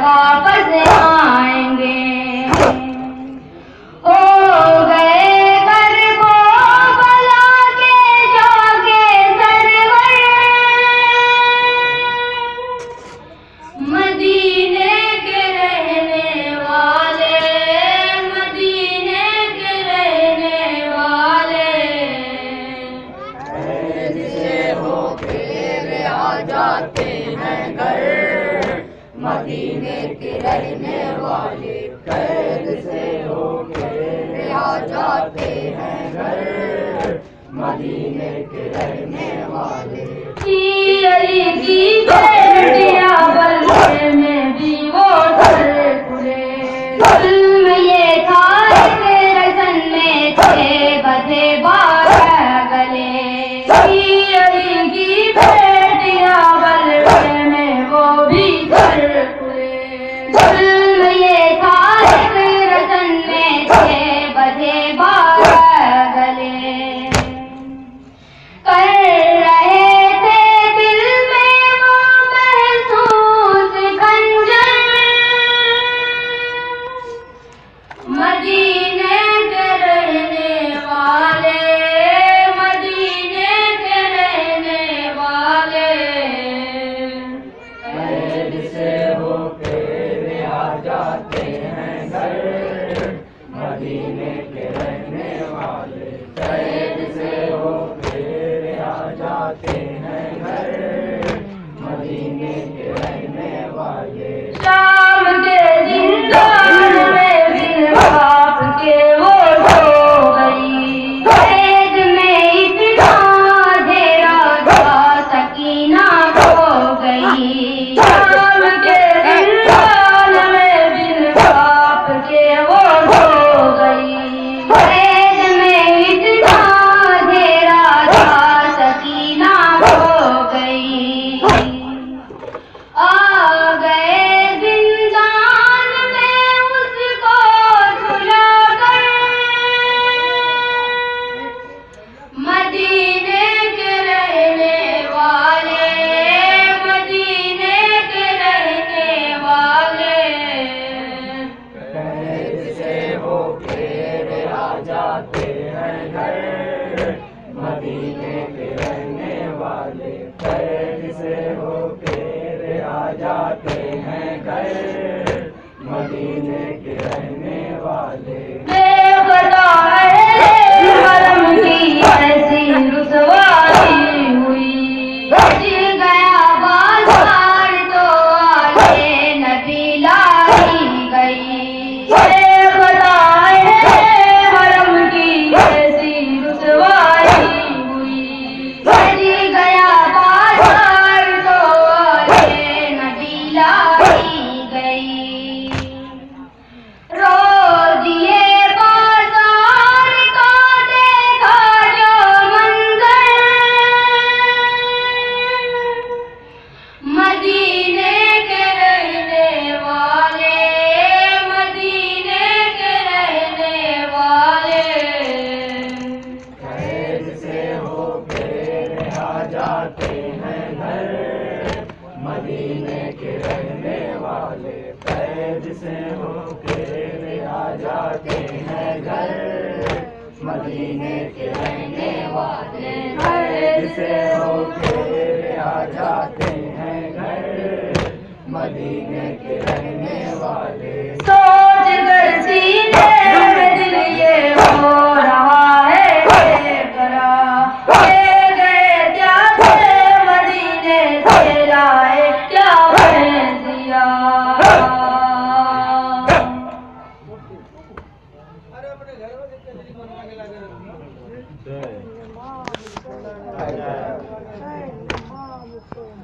वापस मदीने के रहने वाले कैद से होके रिहा जाते हैं घर, मदीने के रहने वाले। अली की बेटियां बल्ले में भी वो सर खुले, जुल्म ये था कि रसन में थे बधे बारह गले। अली की बेटियां बल्ले में वो भी सर खुले, जुल्म ये था कि रसन में थे बधे बारह गले। जाते हैं घर, मदीने के रहने वाले कैद से होके रिहा जाते हैं घर, मदीने के रहने वाले। शाम के जिंदान में बिन बाप के वो सो गई, कैद में इतना अंधेरा था सकीना खो गई। शाम के जाते हैं घर, मदीने के रहने वाले कैद से होके रिहा जाते हैं घर, मदीने के रहने वाले। बेखता है हरम की ऐसी रुसवाई हुई, गया बाजार तो आगे नबी लाई गई। जाते हैं घर, मदीने के रहने वाले कैद से होके रिहा जाते हैं घर, मदीने के रहने वाले कैद से होके रिहा जाते हैं घर, मदीने के रहने वाले। सोच कर सीने में दिल ये हो रहा है बेकरार, अरे अपने घर में